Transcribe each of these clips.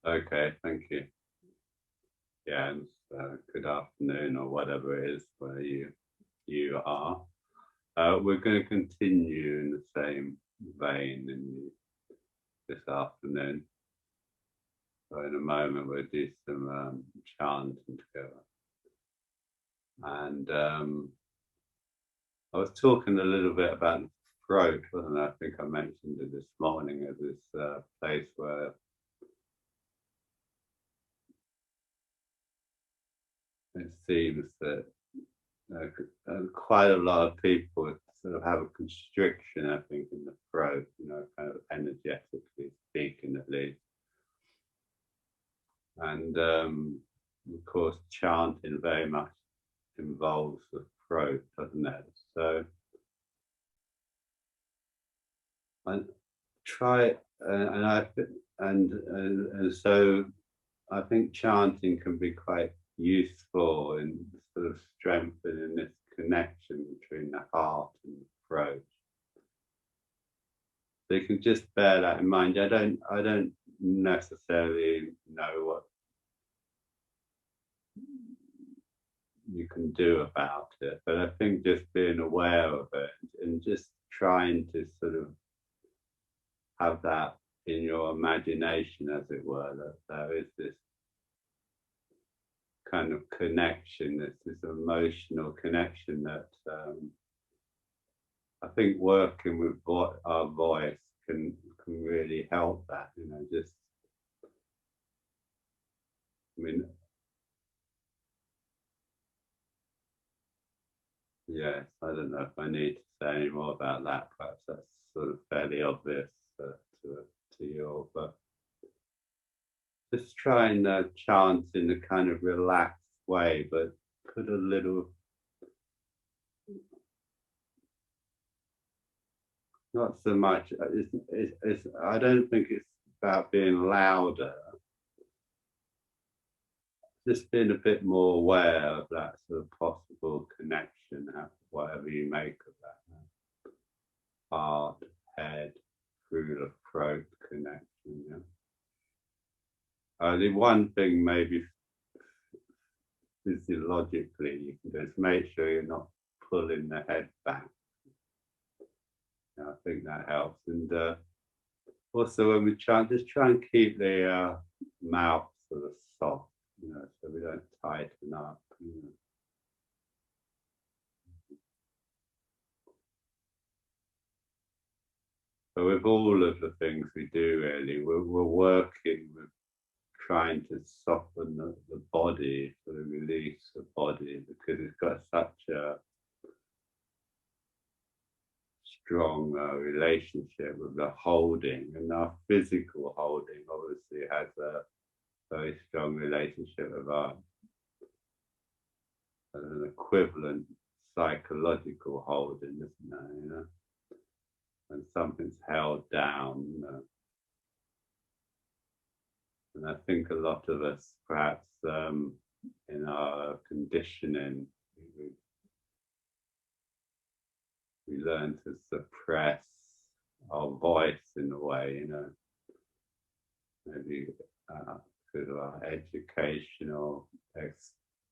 Okay, thank you. Yeah, and good afternoon or whatever it is where you are. We're going to continue in the same vein this afternoon. So in a moment we'll do some chanting together. And I was talking a little bit about the throat, wasn't I? I think I mentioned it this morning as this place where it seems that quite a lot of people sort of have a constriction, I think, in the throat, kind of energetically speaking, at least. And of course, chanting very much involves the throat, doesn't it? So I try, and so I think chanting can be quite useful in sort of strengthening this connection between the heart and the throat. So you can just bear that in mind. I don't necessarily know what you can do about it, but I think just being aware of it and just trying to sort of have that in your imagination, as it were, that there is this kind of connection, this emotional connection that I think working with our voice can really help that. Just I mean, yes, I don't know if I need to say any more about that. Perhaps that's sort of fairly obvious to you all, but just try and chant in a kind of relaxed way, but put a little, not so much. I don't think it's about being louder. Just being a bit more aware of that sort of possible connection, whatever you make of that. Heart, head, through the throat connection. Yeah. The one thing maybe physiologically you can do is make sure you're not pulling the head back. I think that helps. And also when we chant, just try and keep the mouth sort of soft, so we don't tighten up. But with all of the things we do, really, we're working with trying to soften the body, sort of release the body, because it's got such a strong relationship with the holding, and our physical holding obviously has a very strong relationship with our an equivalent psychological holding, isn't there? When something's held down, and I think a lot of us, perhaps in our conditioning, we, we learn to suppress our voice in a way, maybe because of our educational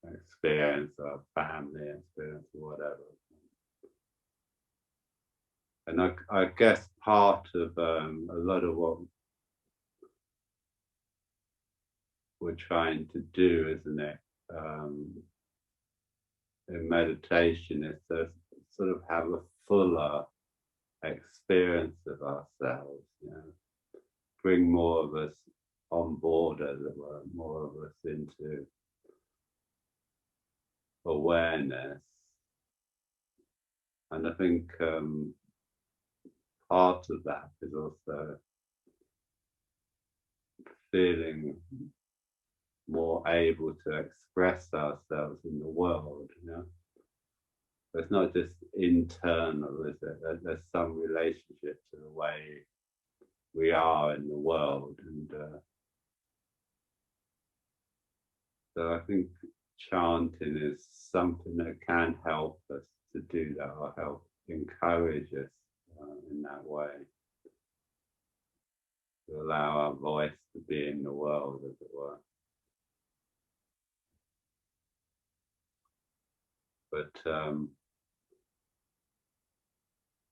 experience, our family experience, or whatever. And I guess part of a lot of what we're trying to do, isn't it, in meditation, is to sort of have a fuller experience of ourselves, bring more of us on board, as it were, more of us into awareness. And I think part of that is also feeling more able to express ourselves in the world, It's not just internal, is it? There's some relationship to the way we are in the world. And so I think chanting is something that can help us to do that, or help encourage us in that way, to allow our voice to be in the world, as it were. But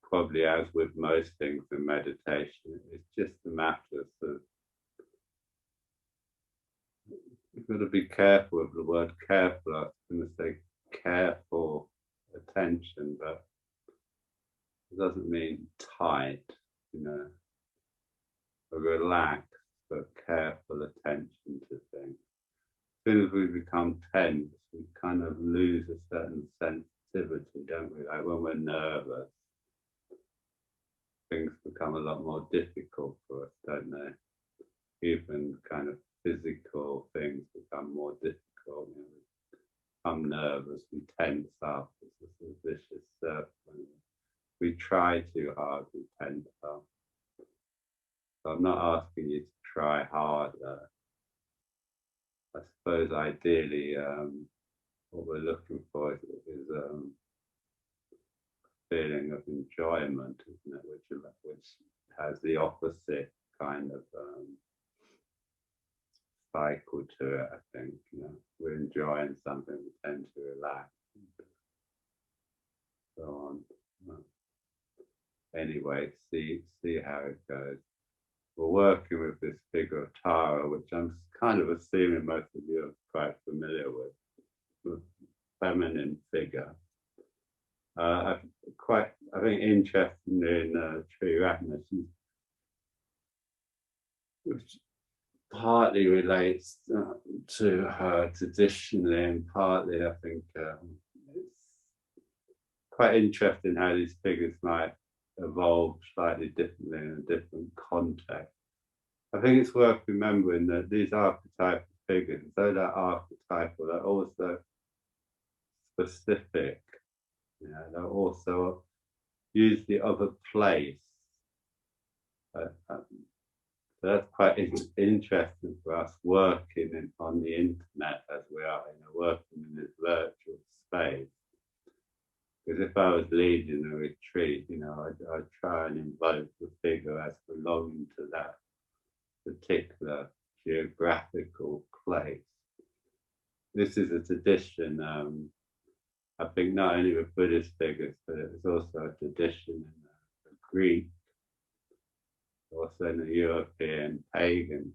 probably, as with most things in meditation, it's just a matter of, you've got to be careful with the word careful. I was going to say careful attention, but it doesn't mean tight, or relaxed, but careful attention to things. As soon as we become tense, we kind of lose a certain sensitivity, don't we? Like when we're nervous, things become a lot more difficult for us, don't they? Even kind of physical things become more difficult. We become nervous, we tense up. It's a vicious circle. We try too hard, we tense up. So I'm not asking you to try harder. I suppose ideally, what we're looking for is a feeling of enjoyment, isn't it? Which has the opposite kind of cycle to it. I think we're enjoying something, we tend to relax, so on. Anyway, see how it goes. We're working with this figure of Tara, which I'm kind of assuming most of you are quite familiar with, the feminine figure. I think interesting in Triratna, which partly relates to her traditionally, and partly I think it's quite interesting how these figures might evolve slightly differently in a different context. I think it's worth remembering that these archetypal figures, though they're archetypal, they're also specific. They're also usually of a place. That's quite interesting for us working on the internet as we are, working in this virtual space. Because if I was leading a retreat, I'd try and invoke the figure as belonging to that particular geographical place. This is a tradition, I think, not only with Buddhist figures, but it's also a tradition in the Greek, also in the European pagan.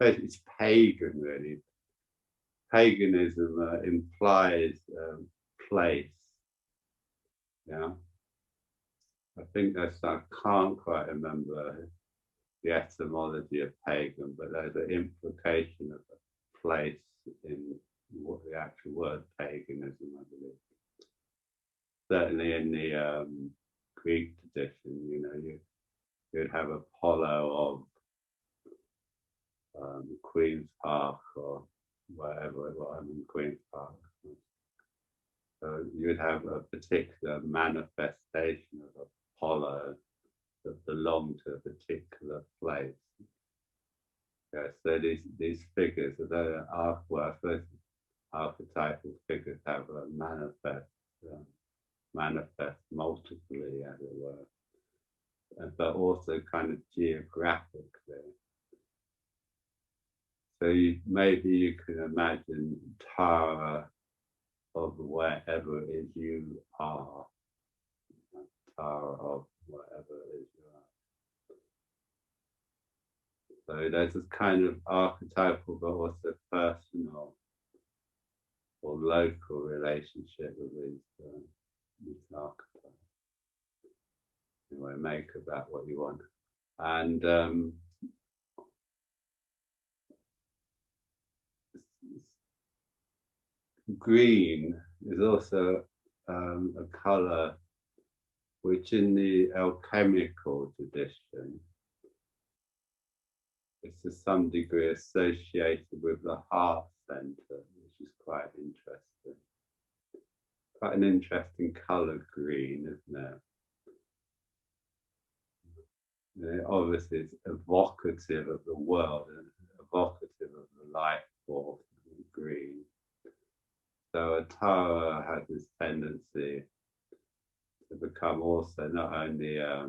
It's pagan, really. Paganism implies place. I think I can't quite remember the etymology of pagan, but there's an implication of a place in what the actual word paganism, I believe. Certainly in the Greek tradition, you'd have Apollo of Queen's Park or wherever it was in Queen's Park. So you'd have a particular manifestation of Apollo that belonged to a particular place. So these figures, although archetypal figures have a manifest multiply, as it were, but also kind of geographically. So maybe you can imagine Tara of wherever it is you are, Tara of whatever it is you are. So there's this kind of archetypal but also personal or local relationship with these archetypes. Anyway, make of that what you want. And green is also a color which in the alchemical tradition is to some degree associated with the heart center, which is quite interesting. Quite an interesting color, green, isn't it? Obviously, it's evocative of the world and evocative of the life force, green. So a Tara has this tendency to become also not only a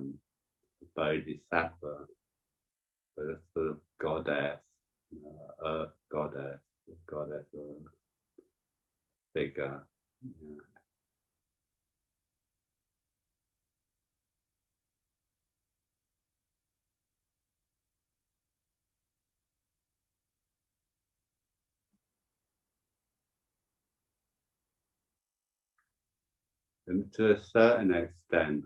bodhisattva, but a sort of goddess, earth goddess, or figure. Yeah. And to a certain extent,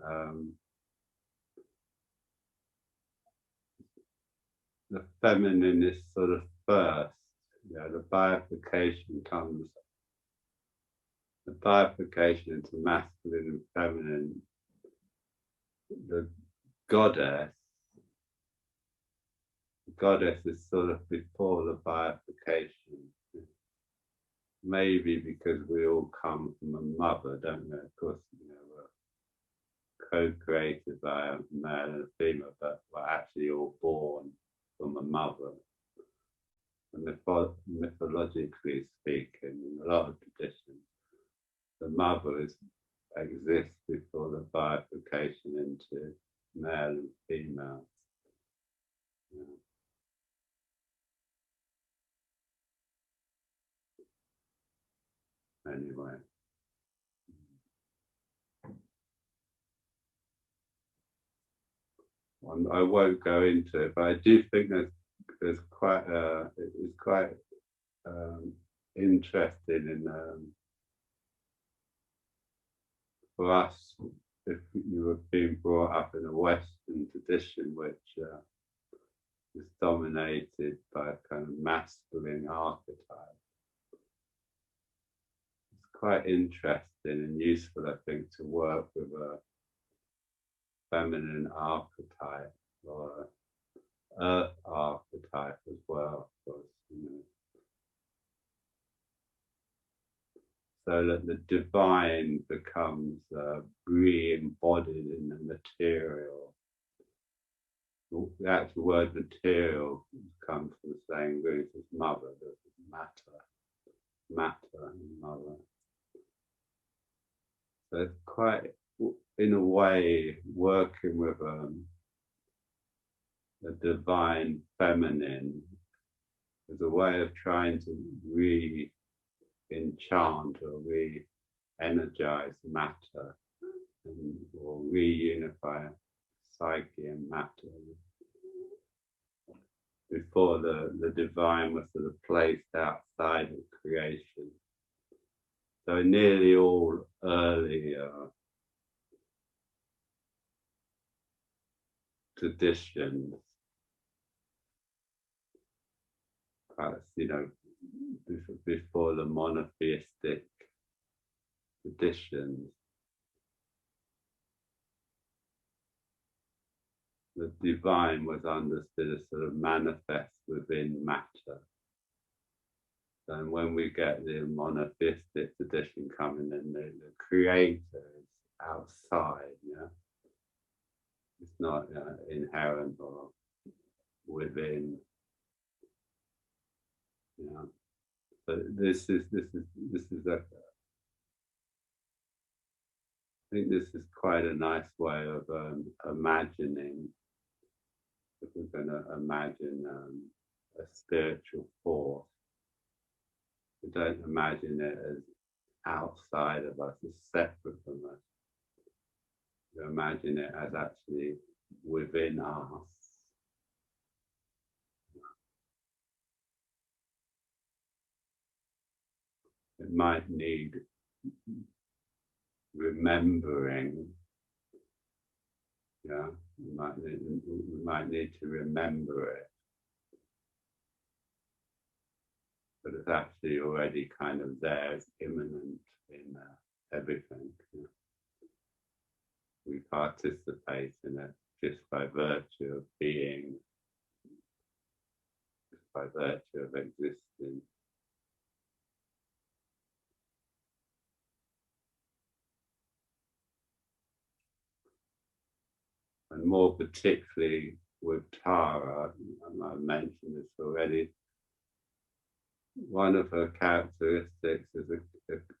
the feminine is sort of first. The bifurcation into masculine and feminine. The goddess, is sort of before the bifurcation. Maybe because we all come from a mother, don't we? Of course, we're co-created by a male and a female, but we're actually all born from a mother. And mythologically speaking, in a lot of traditions, the mother exists before the bifurcation into male and female. Anyway. I won't go into it, but I do think there's quite it's quite interesting in for us if you have been brought up in a Western tradition which is dominated by a kind of masculine archetype. It's quite interesting and useful, I think, to work with a feminine archetype or earth archetype as well, of course, so that the divine becomes re-embodied in the material. The actual word material comes from the same root as mother, matter and mother. So it's quite, in a way, working with the divine feminine as a way of trying to re-enchant or re-energize matter or reunify psyche and matter before the divine was sort of placed outside of creation. So nearly all early traditions, before the monotheistic traditions, the divine was understood as sort of manifest within matter. And when we get the monotheistic tradition coming in, the creator is outside, it's not inherent or within. But this is I think this is quite a nice way of imagining, if we're going to imagine a spiritual force. We don't imagine it as outside of us, as separate from us. We imagine it as actually within us. It might need remembering. We might need to remember it. But it's actually already kind of there, it's immanent in everything. We participate in it just by virtue of being, just by virtue of existing. And more particularly with Tara, and I mentioned this already, one of her characteristics is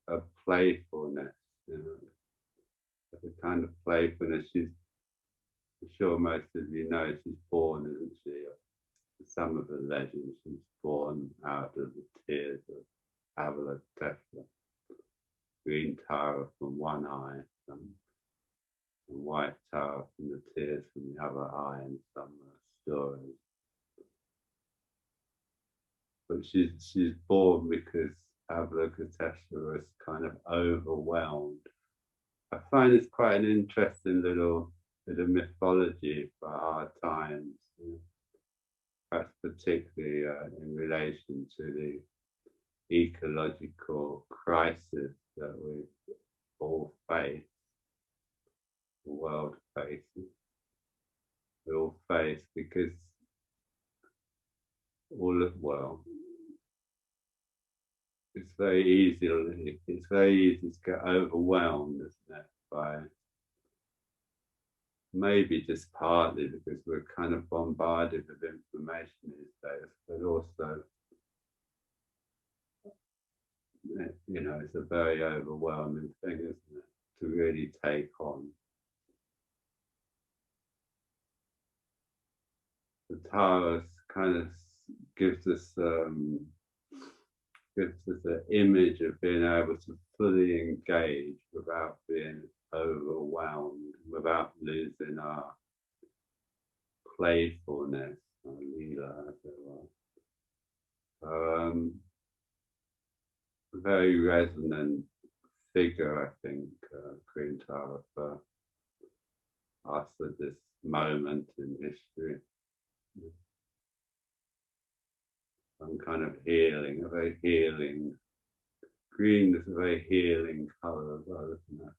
a playfulness, a kind of playfulness. I'm sure most of you know she's born, isn't she, some of the legends, she's born out of the tears of Avalokiteshvara. Green Tara from one eye, and white Tara from the tears from the other eye in some stories. But she's born because Avalokiteshvara was kind of overwhelmed. I find it's quite an interesting little bit of mythology for our times, perhaps particularly in relation to the ecological crisis that we all face, the world faces. We all face because it's very easy to get overwhelmed, isn't it, by maybe just partly because we're kind of bombarded with information these days, but also, you know, it's a very overwhelming thing, isn't it, to really take on. The Taras kind of gives us an image of being able to fully engage without being overwhelmed, without losing our playfulness, our lila, as it were. A very resonant figure, I think, Queen Tara, for us at this moment in history. Some kind of healing, a very healing. Green is a very healing colour as well, isn't it?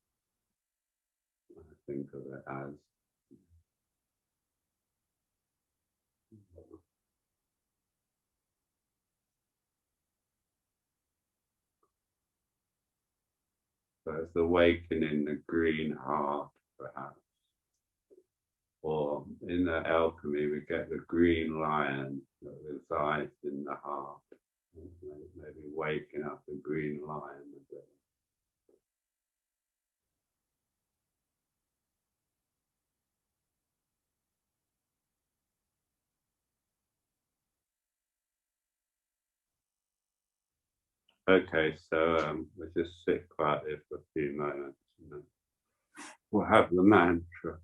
I think of it as. So it's awakening the green heart, perhaps. Or in the alchemy, we get the green lion that resides in the heart. Maybe waking up the green lion a bit. Okay, so we'll just sit quietly for a few moments and then we'll have the mantra.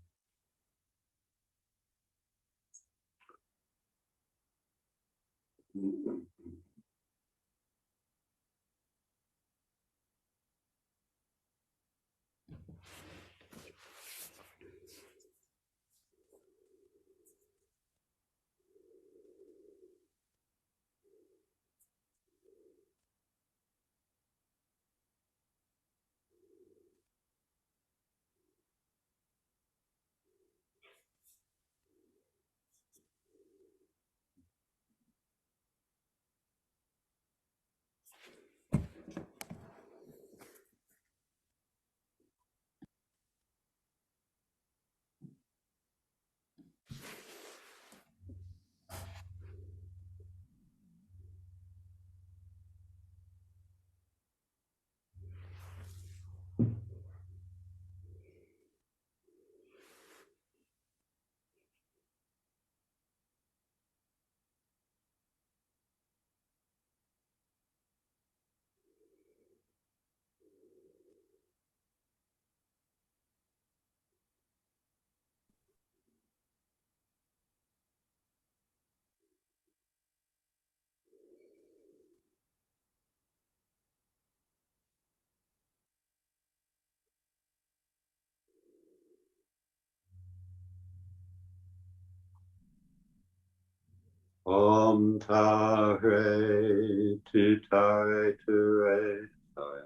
Om Tare Tu Tare Ture. Sorry,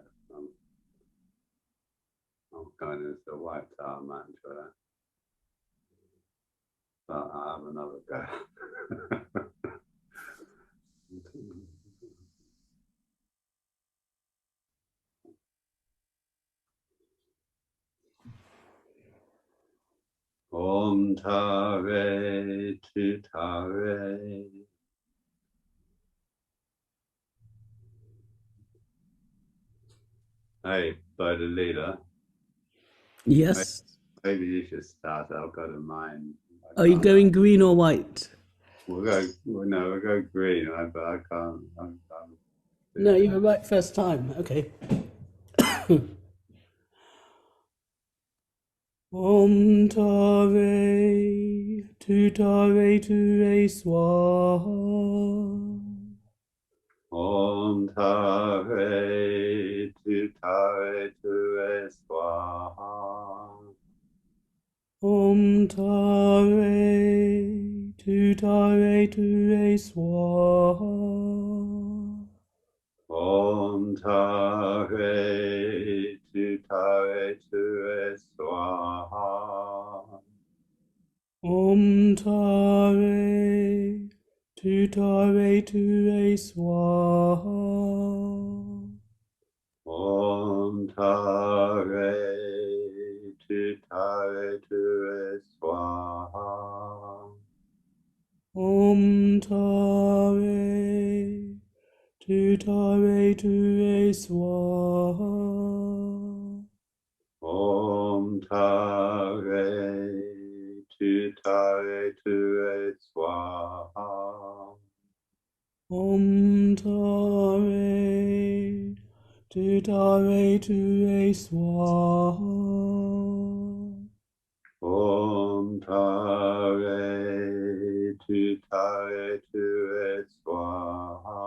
I'm going into the white Tara mantra. But I have another go. Om Tare Tu Tare. Hey, by the leader. Yes. Maybe you should start. I've got a mind. Are you going green or white? we'll go green, but I can't. No, you were right first time. Okay. Om Tare Tutare Ture Swaha. Om Tare Ture Swaha. Om Tare Tutare Ture Swaha. Om Tare Ture Swaha. Om Tare Tutare Ture Swaha. Om Tare Ture Swaha. Om Tare Tutare Ture Swaha. Om Tare Ture Swaha. Om Tare Tutare Ture Swaha. Om Tare Ture Swaha.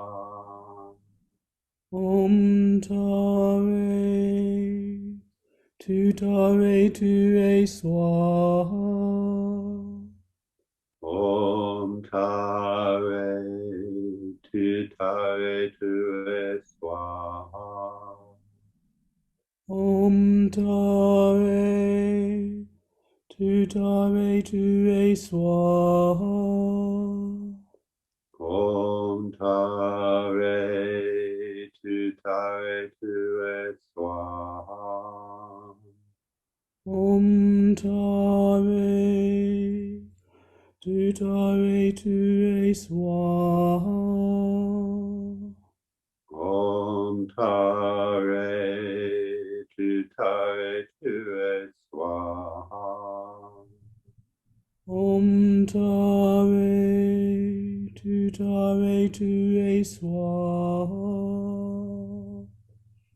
Om Tare Tutare Ture Swaha. Om Tare Ture Swaha. Om Tare Tutare Ture Swaha. Om Tare Ture Swaha. Om Tare Tutare Ture Swaha. Om Tare Ture Swaha. Om Tare Tutare Ture Swaha.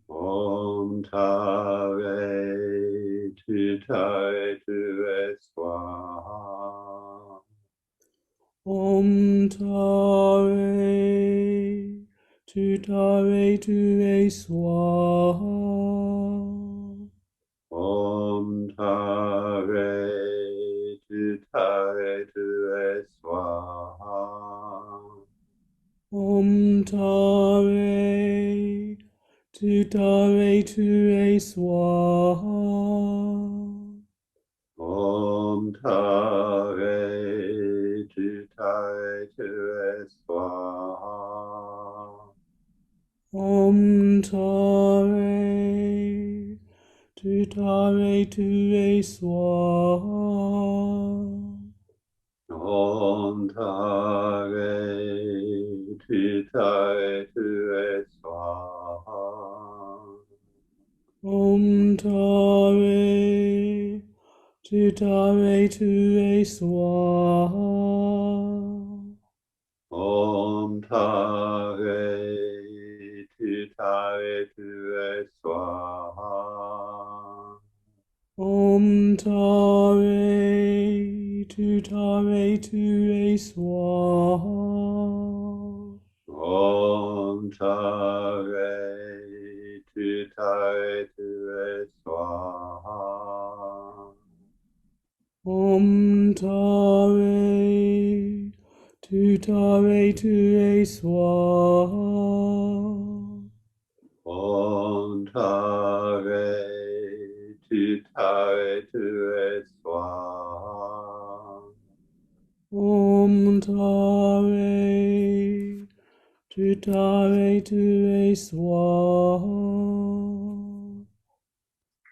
Om Tare Ture Swaha. Om Tare Tutare Ture Swaha. Om Tare Ture Swaha. Om Tare Tutare Ture Swaha. Om Tare Ture Swaha. Om Tare Tutare Ture Swaha. Om Tare Ture Swaha. Om Tare Tutare Ture Swaha. Om Tare Ture Swaha. Om Tare Tutare Ture Swaha. Om Tare Ture Swaha. Om Tare Tutare Ture Swaha. Om Tare Ture Swaha. Om Tare Tutare Ture Swaha.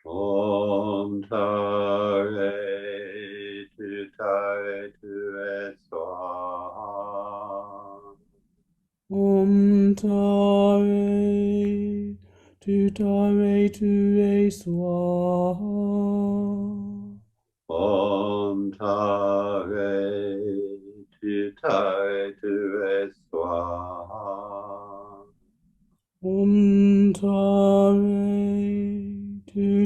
Om Tare Ture Swaha. Om Tare Tutare Ture Swaha. Om Tare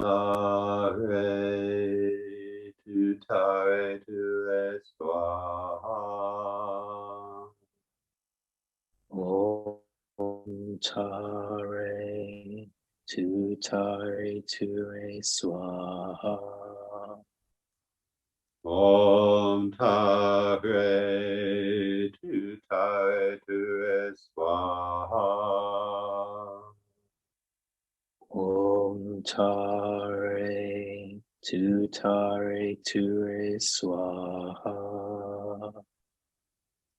Tare, tutare, ture, swaha. Om Tare, Tutare, Ture, Swaha. Om Tare, tutare, ture, swaha. Om Tare, Tutare, Ture, Swaha.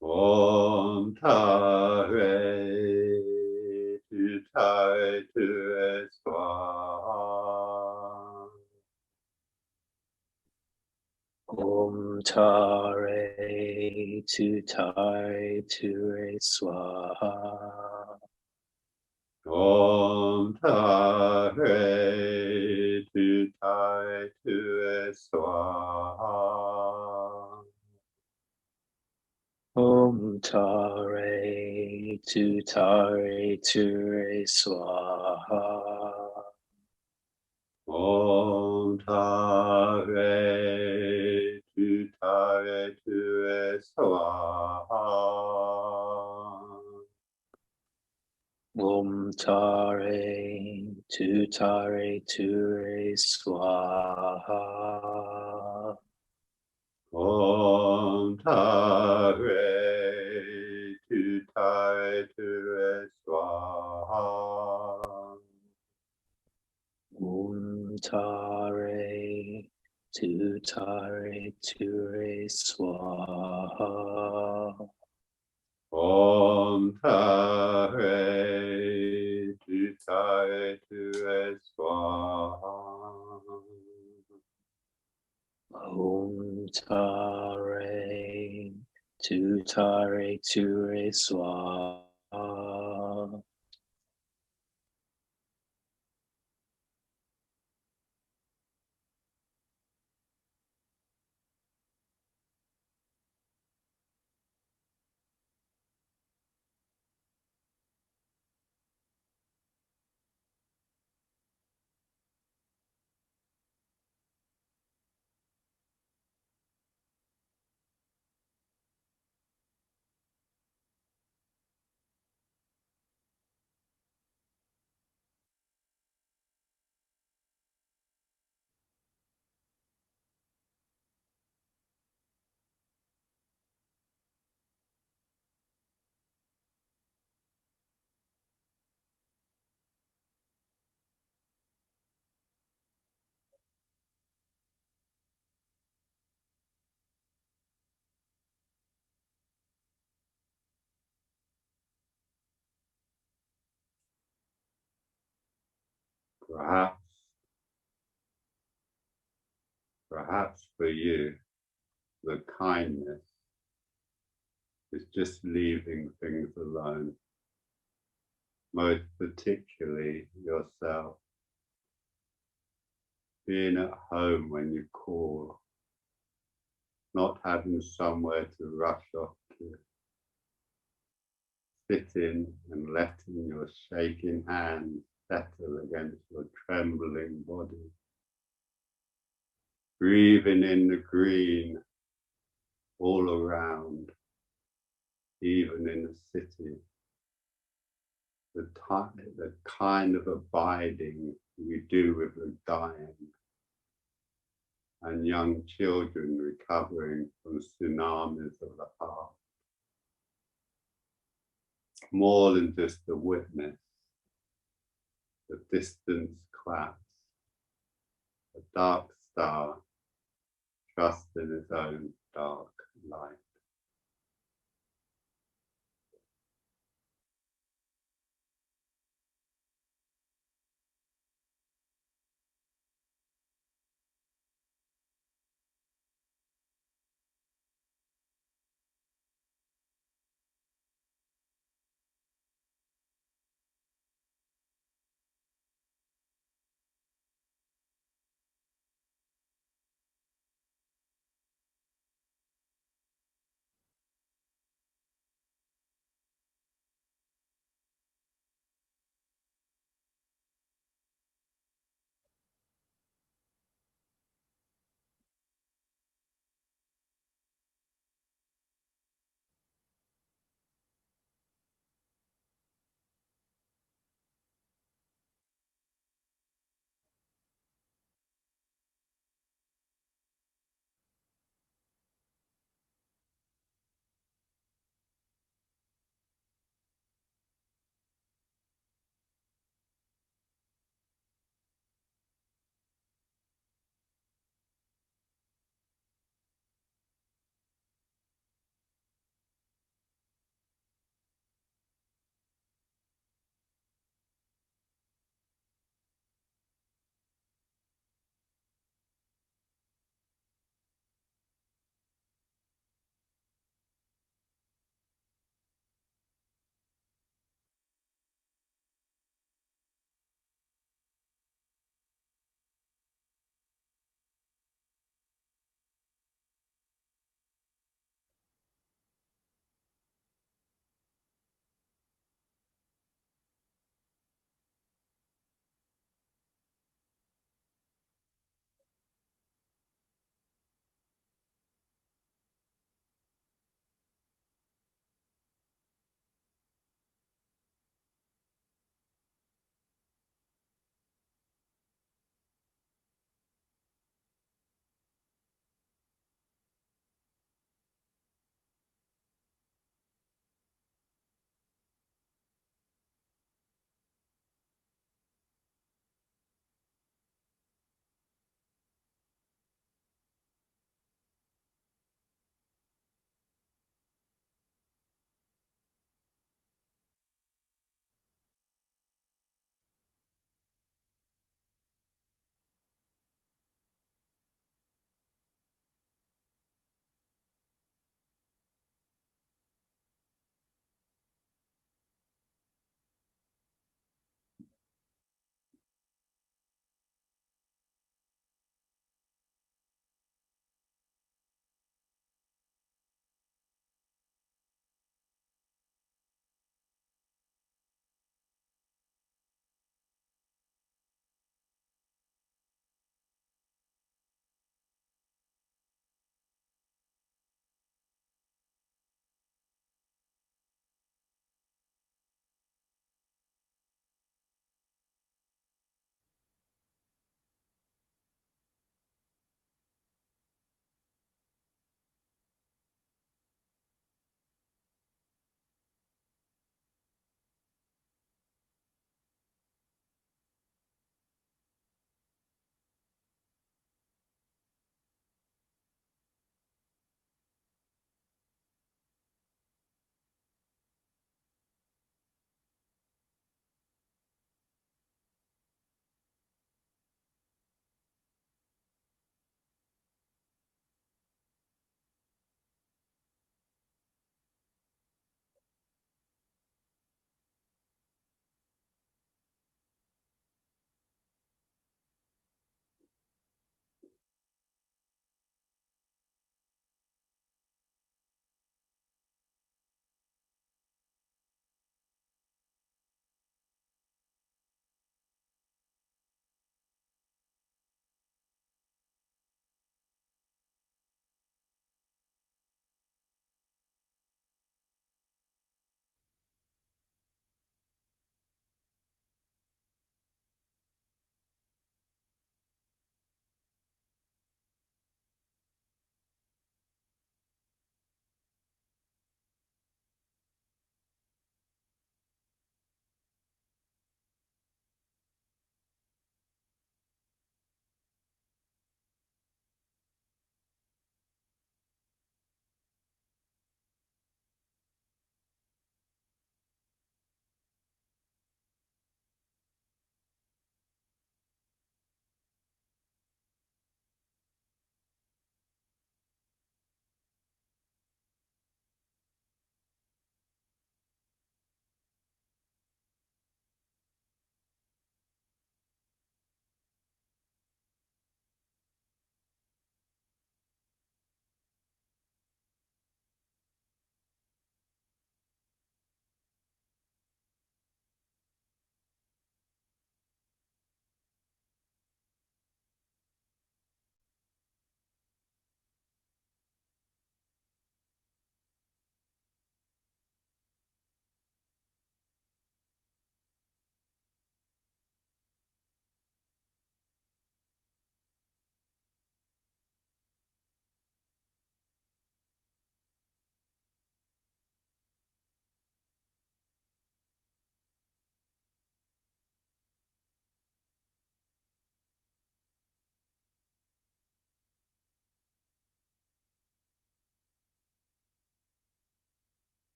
Om Tare, tutare, ture, swaha. Om Tare, Tutare, Ture, Swaha. Om Tare, tutare, ture, swaha. Om Tare, Tutare, Ture, Swaha. Om Tare, tutare, ture, swaha. Om Tare, Tutare, Ture, Swaha. Om Tare, tutare, ture, swaha. Om Tare, Tutare, Ture, Swaha. Om Tare, tutare, ture, swaha. Om Tare, Tutare, Ture, Swaha. Perhaps, perhaps for you, the kindness is just leaving things alone, most particularly yourself, being at home when you call, not having somewhere to rush off to, sitting and letting your shaking hands settle against your trembling body, breathing in the green all around, even in the city, the kind of abiding we do with the dying and young children recovering from tsunamis of the heart. More than just a witness, the distance collapse, a dark star trust in its own dark light.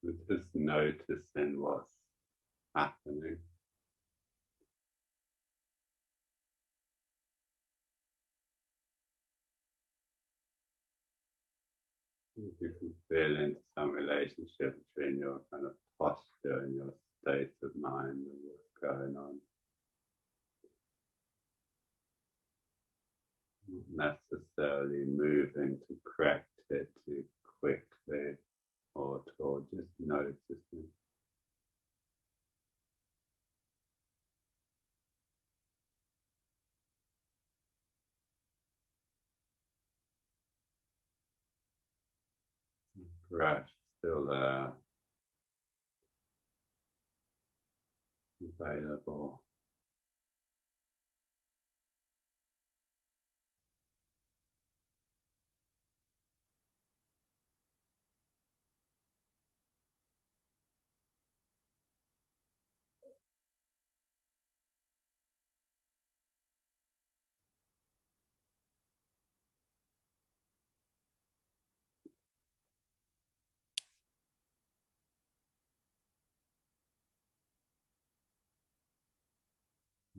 We're just noticing what's happening. You can feel into some relationship between your kind of posture and your state of mind and what's going on. Not necessarily moving to correct it too quickly or just noticing. Breath still there, available.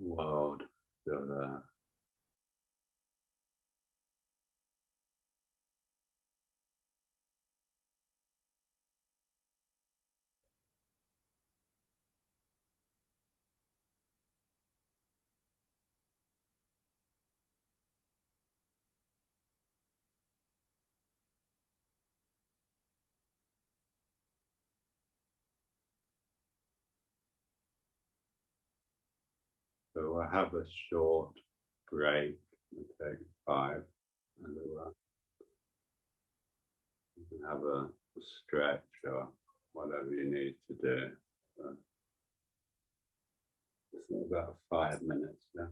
World still there. So we'll have a short break. We'll take 5 and you can have a stretch or whatever you need to do. So it's about 5 minutes now.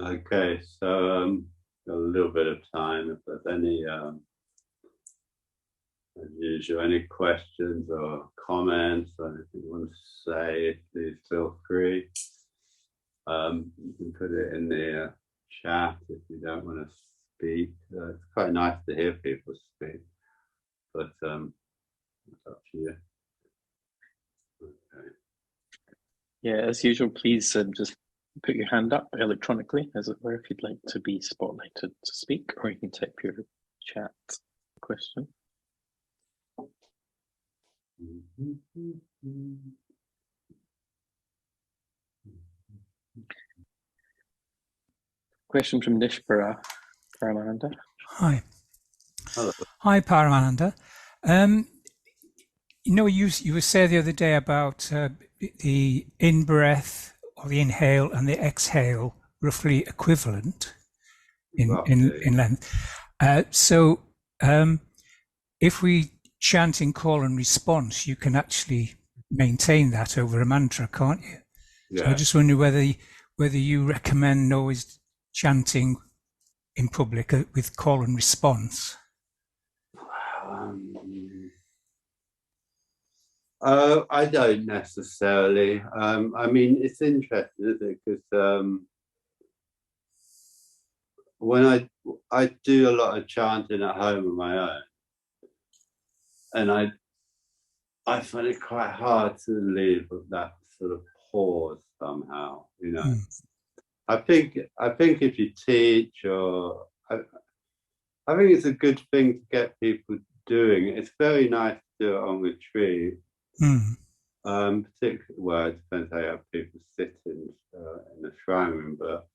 Okay, so a little bit of time. If there's any, as usual, any questions or comments or anything you want to say, please feel free. You can put it in the chat if you don't want to speak. It's quite nice to hear people speak, but it's up to you. Okay. Yeah, as usual, please just put your hand up electronically, as it were, if you'd like to be spotlighted to speak, or you can type your chat question. Question from Nishpara, Paramananda. Hi. Hello. Hi, Paramananda. You know, you were saying the other day about the in-breath or the inhale and the exhale roughly equivalent in length. So if we chant in call and response, you can actually maintain that over a mantra, can't you? Yeah. So I just wonder whether you recommend always chanting in public with call and response. I don't necessarily. I mean, it's interesting, isn't it? Because when I do a lot of chanting at home on my own, and I find it quite hard to leave that sort of pause somehow. You know, I think if you teach, or I think it's a good thing to get people doing. It's very nice to do it on retreat. Particularly, well, it depends how you have people sit in the shrine room, but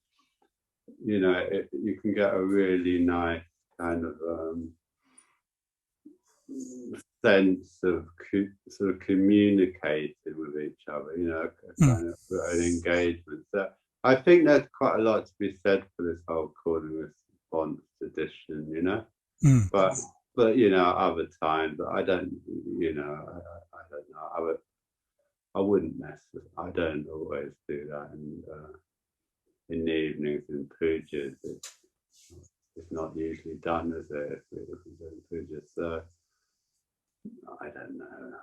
you know, you can get a really nice kind of sense of sort of communicating with each other, you know, kind of an engagement. So I think there's quite a lot to be said for this whole call and response tradition, you know. But but you know, other times I don't, you know, I don't know. I wouldn't I don't always do that. And in the evenings in pujas, it's not usually done as if we're doing pujas. So I don't know.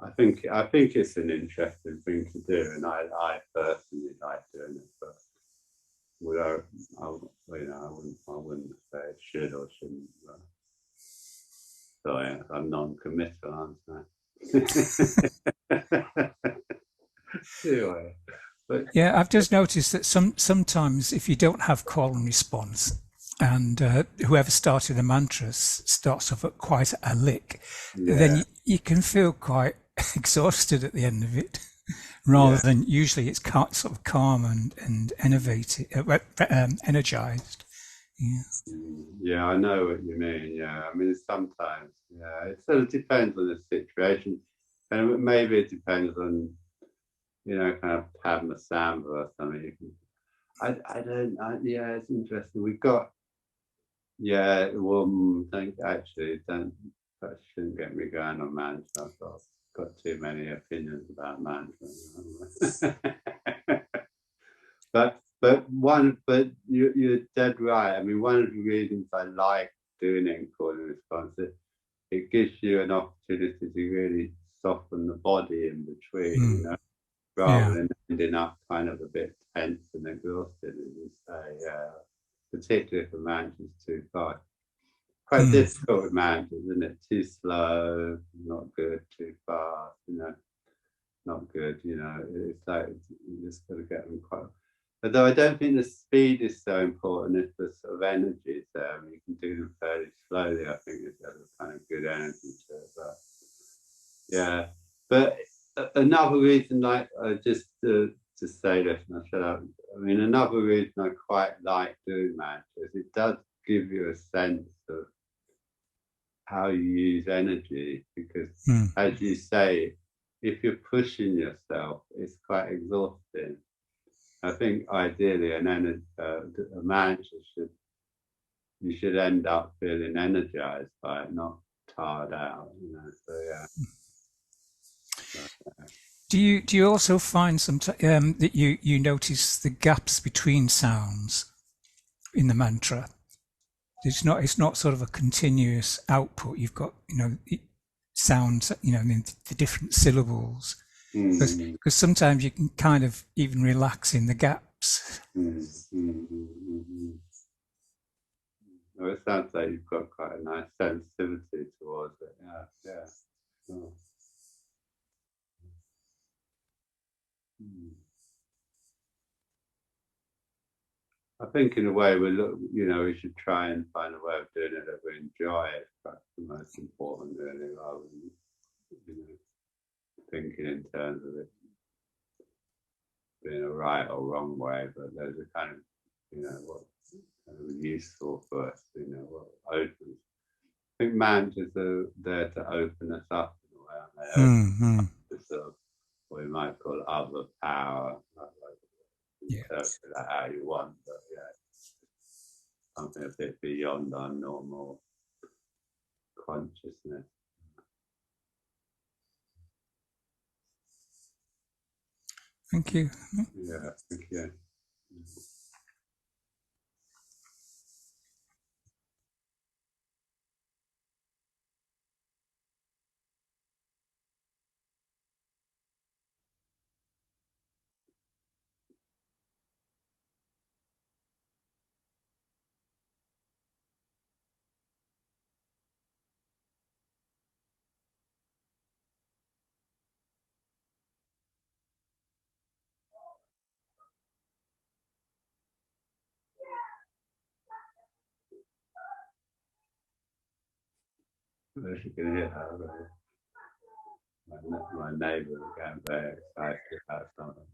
I think it's an interesting thing to do, and I personally like doing it. But without, you know, I wouldn't say it should or shouldn't. So I'm non-committal, aren't I? Anyway, but yeah, I've just noticed that sometimes if you don't have call and response, and whoever started the mantra starts off at quite a lick, then you can feel quite exhausted at the end of it, rather than usually it's sort of calm and innovative, energized. Yeah. Yeah, I know what you mean. Yeah, I mean sometimes, it sort of depends on the situation, and maybe it depends on, you know, kind of Padmasambhava or something. You can, I don't. Yeah, it's interesting. We've got. Yeah, well, actually, that shouldn't get me going on mantra. I've got too many opinions about mantra. But you're dead right. I mean, one of the reasons I like doing it in call and response is it gives you an opportunity to really soften the body in between, you know, rather than ending up kind of a bit tense and exhausted, as you say. Particularly if the mantra is too fast. Quite difficult with mantras, isn't it? Too slow, not good. Too fast, you know, not good. You know, it's like you just got to get them quite. Although I don't think the speed is so important if the sort of energy is there. I mean, you can do them fairly slowly. I think there's a kind of good energy to it. But yeah, but another reason, like just to say this, and I'll shut up. I mean, another reason I quite like doing mantras, it does give you a sense of how you use energy, because as you say, if you're pushing yourself, it's quite exhausting. I think ideally a mantra you should end up feeling energized by it, not tired out, you know. So yeah. Do you also find that you notice the gaps between sounds in the mantra? It's not sort of a continuous output. You've got, you know, sounds, you know, I mean, the different syllables, because sometimes you can kind of even relax in the gaps. Well, it sounds like you've got quite a nice sensitivity towards it. Yeah. Oh. I think in a way we should try and find a way of doing it that we enjoy it. That's the most important, really, rather than, you know, thinking in terms of it being a right or wrong way. But there's a kind of, you know, what's kind of useful for us, you know, what opens. I think mantras are there to open us up in a way, aren't they? To sort of what we might call other power. Interpret that how you want, but something a bit beyond our normal consciousness. Thank you. Yeah, thank you. If you can hear that, my neighbour getting very excited about something.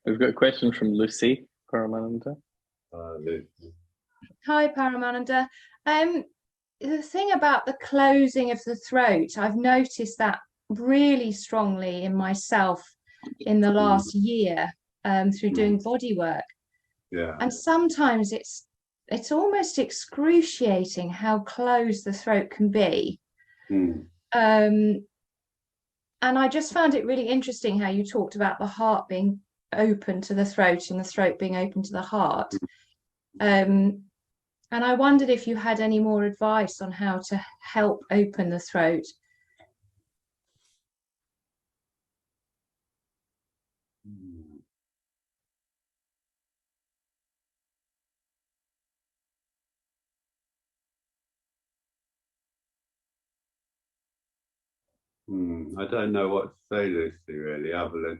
We've got a question from Lucy Paramananda. Lucy. Hi, Paramananda. The thing about the closing of the throat, I've noticed that really strongly in myself in the last year through doing body work. Yeah. And sometimes it's it's almost excruciating how closed the throat can be. And I just found it really interesting how you talked about the heart being open to the throat and the throat being open to the heart. And I wondered if you had any more advice on how to help open the throat. I don't know what to say, Lucy, really, other than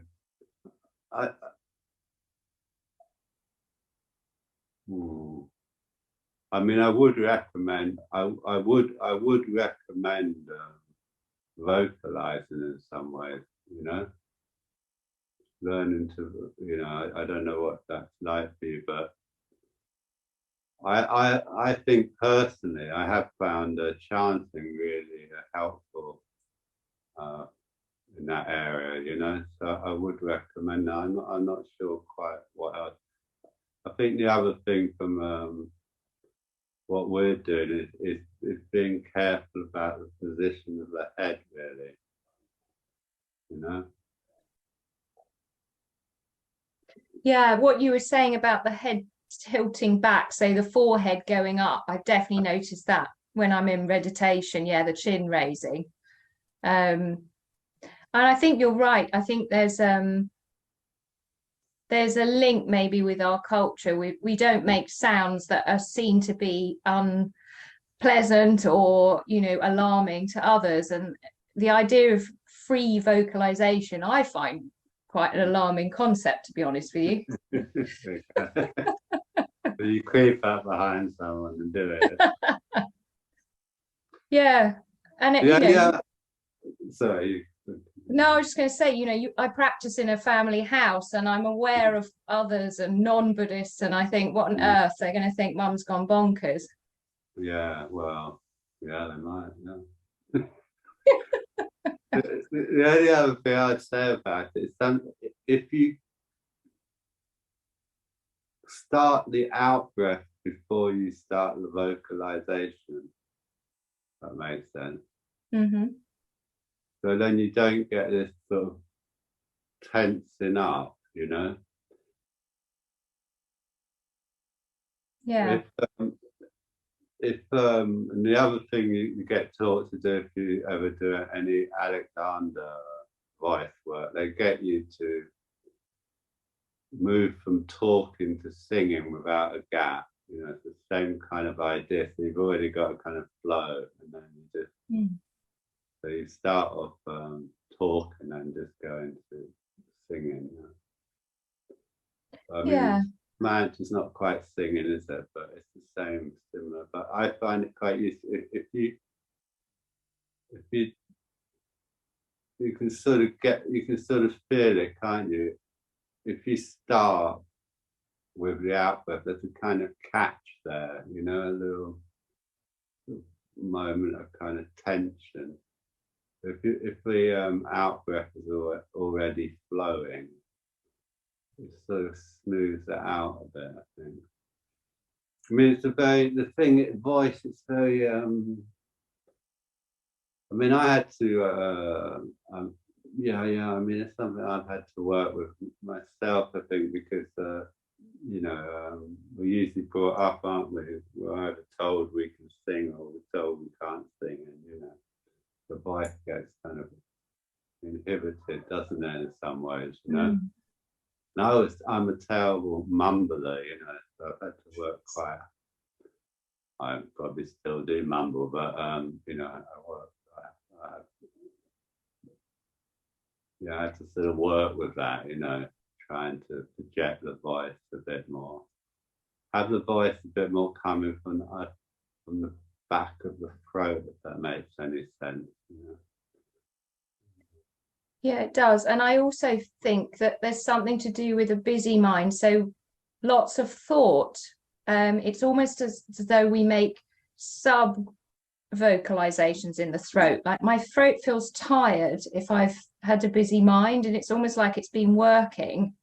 I mean, I would recommend. I would recommend vocalizing in some ways. You know, learning to. You know, I don't know what that's like for you, but I think personally, I have found chanting really helpful in that area. You know, so I would recommend that. I'm not sure quite what else. I think the other thing from what we're doing is being careful about the position of the head, really. You know? Yeah, what you were saying about the head tilting back, so the forehead going up, I've definitely noticed that when I'm in meditation. Yeah, the chin raising. And I think you're right. I think there's a link maybe with our culture. We don't make sounds that are seen to be unpleasant or, you know, alarming to others. And the idea of free vocalization, I find quite an alarming concept, to be honest with you. You creep up behind someone and do it. Yeah. And it, Yeah, you know, yeah. Sorry. No, I was just going to say, you know, I practice in a family house and I'm aware of others and non-Buddhists, and I think, what on earth, they're going to think mum's gone bonkers. Yeah, well, yeah, they might, yeah. The only other thing I'd say about it is if you start the out breath before you start the vocalization, that makes sense. So then you don't get this sort of tensing up, you know? Yeah. And the other thing you get taught to do if you ever do any Alexander voice work, they get you to move from talking to singing without a gap. You know, it's the same kind of idea. So you've already got a kind of flow, and then you just so you start off talking and just go into singing. I mean, Manch is not quite singing, is it? But it's the same, similar. But I find it quite useful if you can sort of feel it, can't you? If you start with the out breath, there's a kind of catch there, you know, a little moment of kind of tension. If the out breath is already flowing, it sort of smooths it out a bit, I think. I mean, voice, it's very, I mean, I had to, I mean, it's something I've had to work with myself, I think, because, you know, we're usually brought up, aren't we? We're either told we can sing or we're told we can't sing, and, you know, the voice gets kind of inhibited, doesn't it, in some ways, you know? And I'm a terrible mumbler, you know, so I've had to work quite, I probably still do mumble, but, you know, I had to sort of work with that, you know, trying to project the voice a bit more. Have the voice a bit more coming from the back of the throat, if that makes any sense. You know? Yeah, it does. And I also think that there's something to do with a busy mind. So lots of thought. It's almost as though we make sub vocalizations in the throat. Like my throat feels tired if I've had a busy mind, and it's almost like it's been working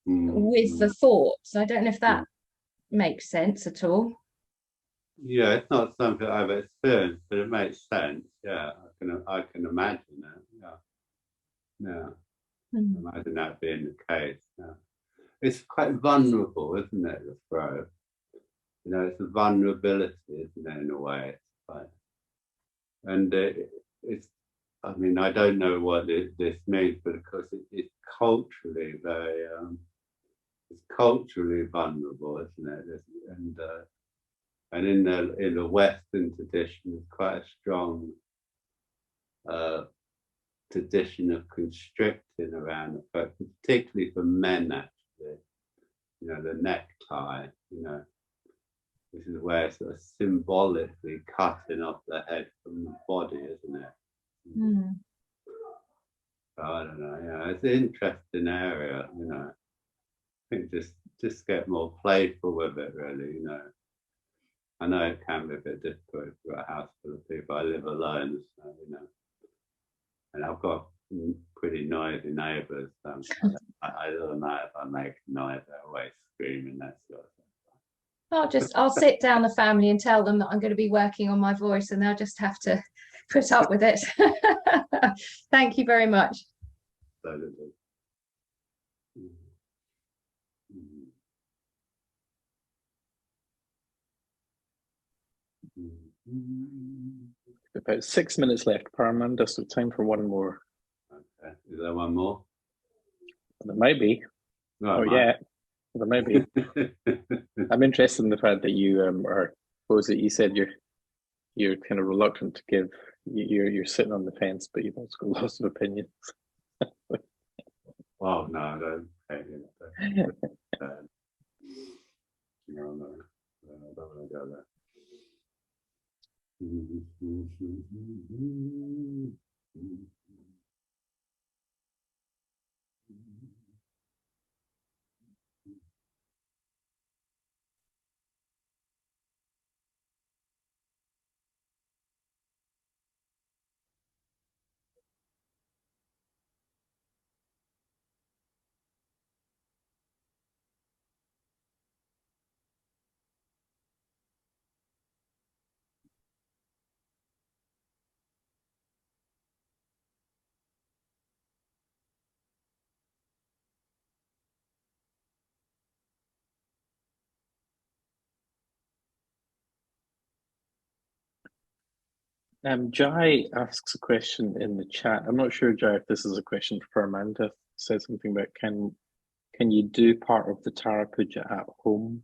with the thoughts. I don't know if that makes sense at all. Yeah, it's not something I've experienced, but it makes sense. Yeah, I can imagine it. Yeah. Imagine that being the case. Yeah. It's quite vulnerable, isn't it, the throat? You know, it's a vulnerability, isn't it, in a way? It's like, and it's, I mean, I don't know what this means, but of course it's culturally very, it's culturally vulnerable, isn't it? And in the Western tradition, there's quite a strong tradition of constricting around the throat, particularly for men, actually. You know, the necktie, you know, this is where it's sort of symbolically cutting off the head from the body, isn't it? So I don't know, yeah, it's an interesting area, you know. I think just get more playful with it, really, you know. I know it can be a bit difficult if you've got a house full of people. I live alone, so, you know, and I've got pretty noisy neighbours. I don't know if I make noise, they're always screaming, that sort of thing. I'll sit down the family and tell them that I'm going to be working on my voice, and they'll just have to put up with it. Thank you very much. About 6 minutes left, Paramanda, so time for one more. Okay. Is there one more? There might be. No, yeah, there might be. I'm interested in the fact that you are. What was it? You said you're kind of reluctant to give. You're sitting on the fence, but you've also got lots of opinions. Well, no, I don't. No, I don't want to go there. Jai asks a question in the chat. I'm not sure, Jai, if this is a question for Amanda. Says something about can you do part of the Tara Puja at home?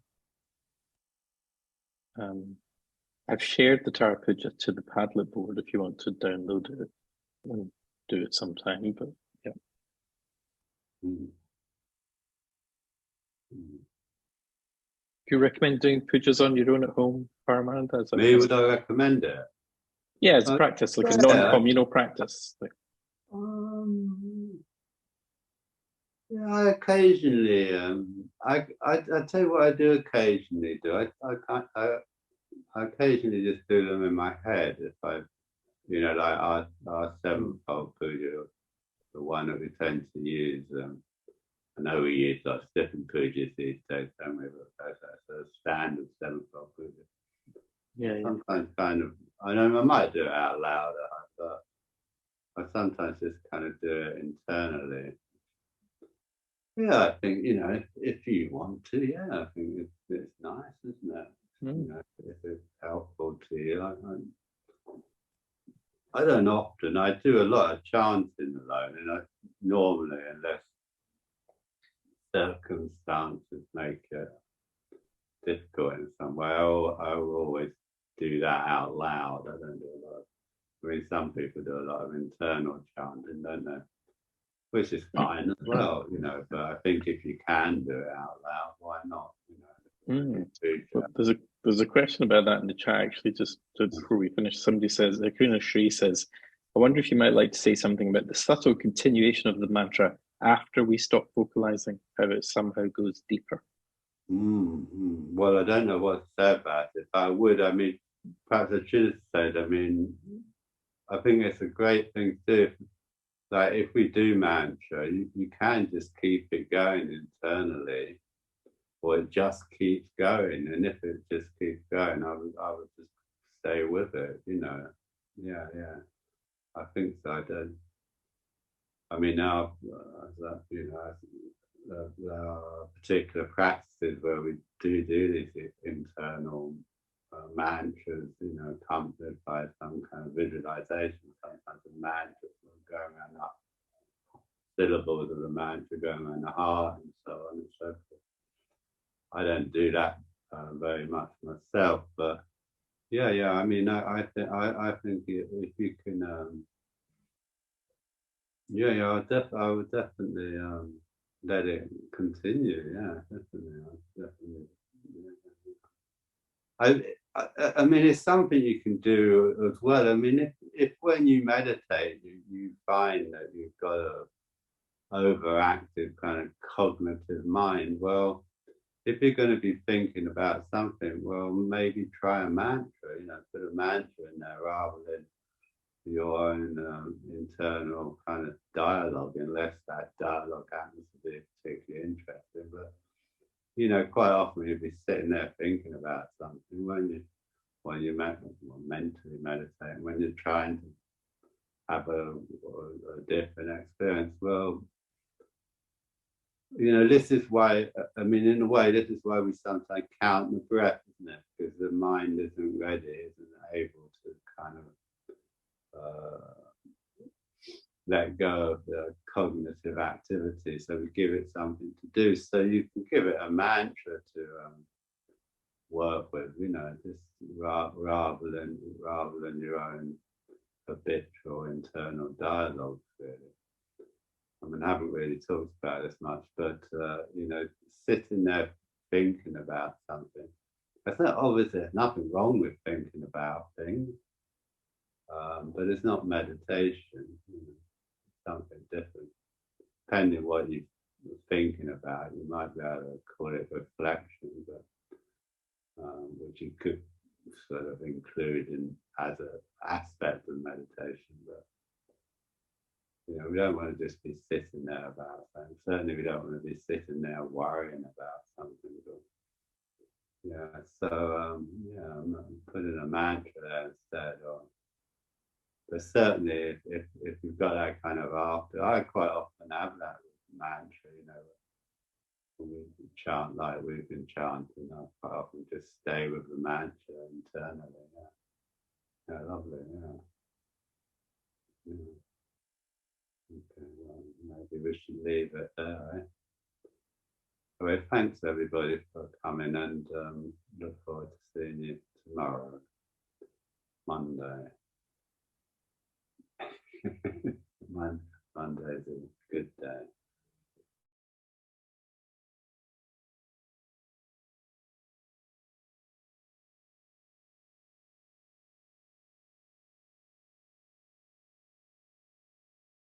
I've shared the Tara Puja to the Padlet board if you want to download it and do it sometime. But yeah. Do you recommend doing pujas on your own at home, Paramanda? Me, would I recommend it? Yeah, it's practice, like a non-communal practice. Yeah, I occasionally. I tell you what I do occasionally. I occasionally just do them in my head. If I, you know, like our sevenfold puja, the one that we tend to use. I know we use lots of different pujas these days, don't we? But that's a standard sevenfold puja. Yeah. Sometimes kind of, I know I might do it out loud, but I sometimes just kind of do it internally. Yeah, I think, you know, if you want to, yeah, I think it's nice, isn't it? You know, if it's helpful to you. I don't often, I do a lot of chanting alone, and normally, unless circumstances make it difficult in some way, I will always do that out loud. I don't do a lot. I mean, some people do a lot of internal chanting, don't they? Which is fine as well, you know. But I think if you can do it out loud, why not? You know. Well, there's a question about that in the chat actually. Just before we finish, somebody says, Akuna Shri says, I wonder if you might like to say something about the subtle continuation of the mantra after we stop vocalizing, how it somehow goes deeper. Well, I don't know what to say about it. If I would, I mean, perhaps I should have said, I mean, I think it's a great thing to do. Like if we do mantra, you can just keep it going internally or it just keeps going. And if it just keeps going, I would just stay with it, you know. Yeah, I think so. I don't. I mean, now, you know, there are particular practices where we do these internal mantras, you know, accompanied by some kind of visualization, sometimes a mantra going around up, syllables of the mantra going around the heart, and so on and so forth. I don't do that very much myself, but yeah. I mean, I think if you can, I would definitely let it continue. Yeah, definitely. I mean, it's something you can do as well. I mean, if when you meditate, you find that you've got a overactive kind of cognitive mind, well, if you're going to be thinking about something, well, maybe try a mantra, you know, put a mantra in there rather than your own internal kind of dialogue, unless that dialogue happens to be particularly interesting. But, you know, quite often you'll be sitting there thinking about something when you mentally meditating, when you're trying to have a different experience. Well, you know, this is why, I mean, in a way, this is why we sometimes count the breath, isn't it? Because the mind isn't ready, isn't able to kind of let go of the cognitive activity. So we give it something to do. So you can give it a mantra to work with, you know, just rather than your own habitual internal dialogue, really. I mean, I haven't really talked about this much, but you know, sitting there thinking about something. There's obviously nothing wrong with thinking about things, but it's not meditation. You know, something different. Depending what you're thinking about, you might be able to call it reflection, but which you could sort of include as an aspect of meditation, but. You know, we don't want to just be sitting there about something. Certainly, we don't want to be sitting there worrying about something. But, yeah, so yeah, I'm putting a mantra there instead. But certainly, if you've got that kind of I quite often have that mantra. You know, when we chant like we've been chanting, I quite often just stay with the mantra internally. Yeah, lovely. Yeah. Okay, well, maybe we should leave it there, right? Anyway, thanks everybody for coming, and look forward to seeing you tomorrow, Monday. Monday's a good day.